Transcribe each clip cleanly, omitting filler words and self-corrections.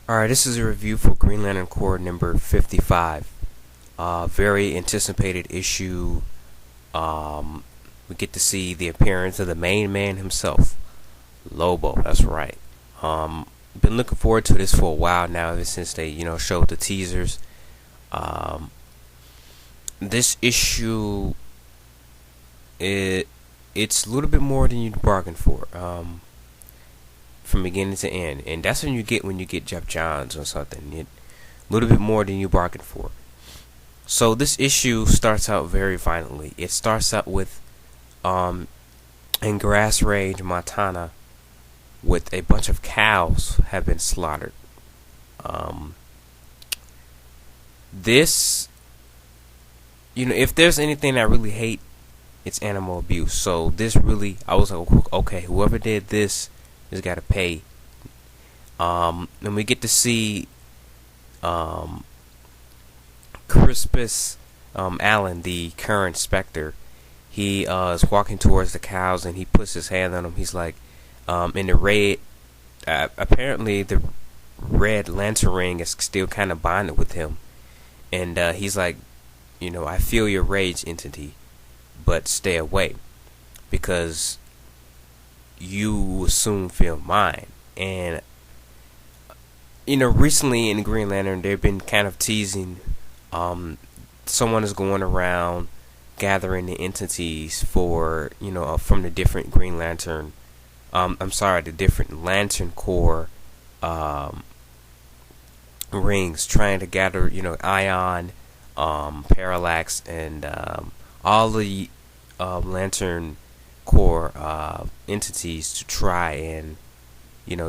Alright, this is a review for Green Lantern Corps number 55. Very anticipated issue. We get to see the appearance of the main man himself, Lobo. That's right. Been looking forward to this for a while now, ever since they, showed the teasers. Um, this issue, it's a little bit more than you bargained for. From beginning to end, and that's when you get Jeff Johns or something. A little bit more than you bargained for. So this issue starts out very violently. It starts out with in Grass Range, Montana, with a bunch of cows have been slaughtered. Um, this, if there's anything I really hate, it's animal abuse. So this really, I was like, okay, whoever did this has got to pay. And we get to see Crispus Allen, the current Spectre. He is walking towards the cows and he puts his hand on them. He's like, in the red, apparently the red lantern ring is still kind of bonded with him. And he's like, I feel your rage, entity, but stay away because you will soon feel mine. And recently in Green Lantern, they've been kind of teasing. Someone is going around gathering the entities for from the different Green Lantern. The different Lantern Corps rings, trying to gather Ion, Parallax, and all the Lantern Corps entities to try and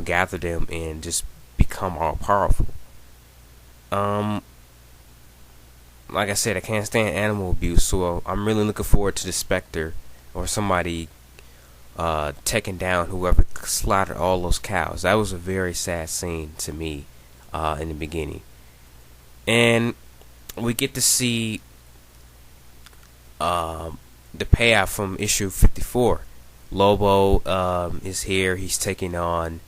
gather them and just become all powerful. Like I said, I can't stand animal abuse, so I'm really looking forward to the Spectre or somebody taking down whoever slaughtered all those cows. That was a very sad scene to me in the beginning. And we get to see the payoff from issue 54. Lobo is here. He's taking on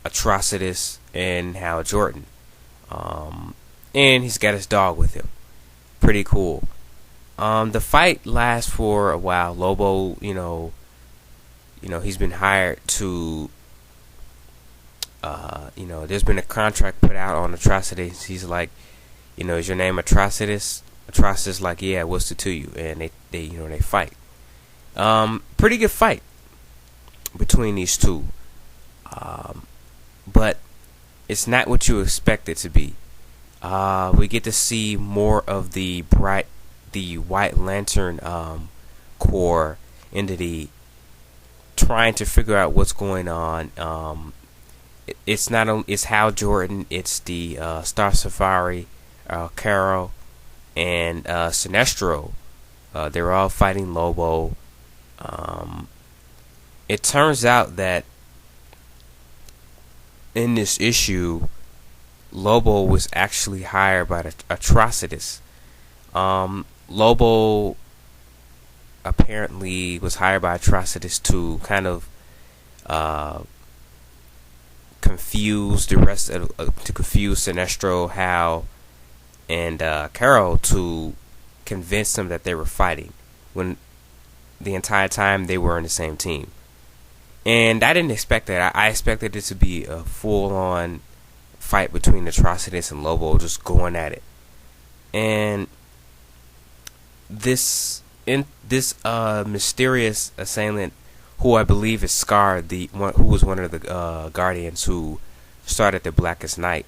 Atrocitus and Hal Jordan. And he's got his dog with him. Pretty cool. The fight lasts for a while. Lobo, he's been hired to, there's been a contract put out on Atrocitus. He's like, is your name Atrocitus? Atrocitus like, yeah, what's it to you? And they fight. Pretty good fight between these two. But it's not what you expect it to be. We get to see more of the White Lantern Corps entity trying to figure out what's going on. It's Hal Jordan, it's the Star Safari, Carol, and Sinestro. They're all fighting Lobo. It turns out that in this issue, Lobo was actually hired by the Atrocitus. Lobo apparently was hired by Atrocitus to kind of confuse the rest of to confuse Sinestro, Hal, and Carol, to convince them that they were fighting when the entire time they were in the same team. And I didn't expect that. I expected it to be a full-on fight between Atrocitus and Lobo, just going at it. And this mysterious assailant, who I believe is Scar, who was one of the Guardians who started the Blackest Night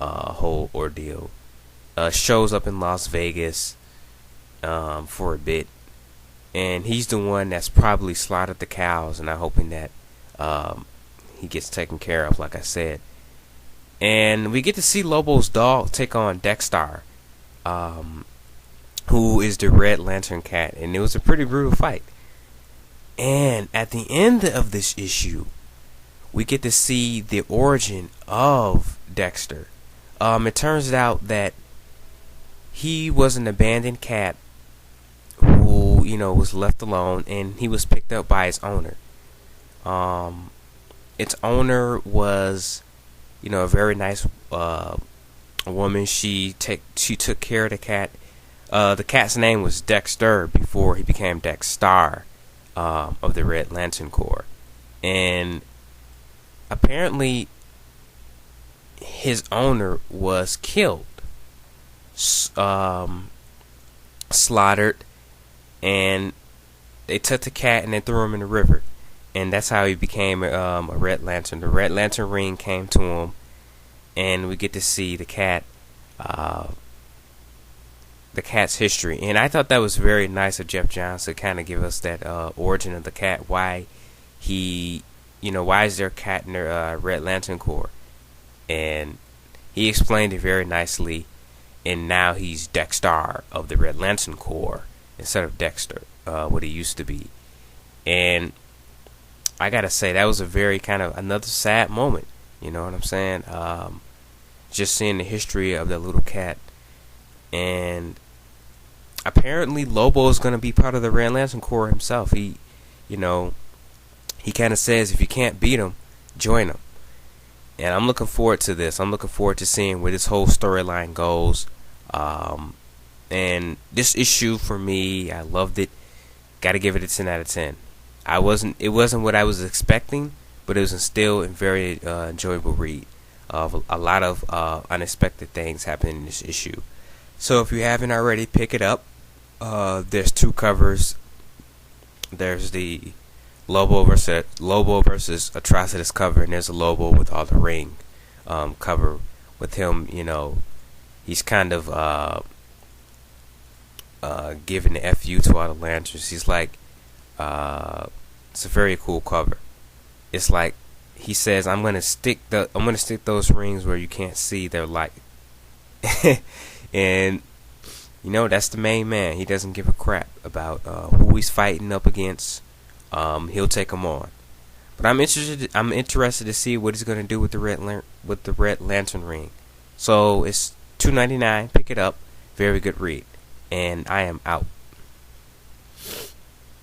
whole ordeal, shows up in Las Vegas for a bit. And he's the one that's probably slaughtered the cows, and I'm hoping that he gets taken care of, like I said. And we get to see Lobo's dog take on Dexter, who is the Red Lantern Cat, and it was a pretty brutal fight. And at the end of this issue, we get to see the origin of Dexter. It turns out that he was an abandoned cat who, was left alone, and he was picked up by its owner. Its owner was, a very nice woman. She took care of the cat. The cat's name was Dexter before he became Dexter of the Red Lantern Corps, and apparently his owner was killed, slaughtered, and they took the cat and they threw him in the river, and that's how he became a Red Lantern. The Red Lantern ring came to him, and we get to see the cat's history. And I thought that was very nice of Jeff Johns to kind of give us that origin of the cat. Why why is there a cat in the Red Lantern Corps? And he explained it very nicely. And now he's Dexter of the Red Lantern Corps instead of Dexter, what he used to be. And I gotta say, that was a very kind of another sad moment. You know what I'm saying? Just seeing the history of that little cat. And apparently Lobo is going to be part of the Red Lantern Corps himself. He kind of says, if you can't beat him, join him. And I'm looking forward to this. I'm looking forward to seeing where this whole storyline goes. And this issue, for me, I loved it. Got to give it a 10 out of 10. It wasn't what I was expecting, but it was still a very enjoyable read. Of a lot of unexpected things happening in this issue. So if you haven't already, pick it up. There's 2 covers. There's the Lobo versus Atrocitus cover, and there's a Lobo with all the ring cover with him. He's kind of giving the FU to all the lanterns. He's like, it's a very cool cover. It's like he says, I'm gonna stick those rings where you can't see their light. And that's the main man. He doesn't give a crap about who he's fighting up against. He'll take them on. But I'm interested to see what he's gonna do with the Red Lantern ring. So it's $2.99. Pick it up. Very good read. And I am out.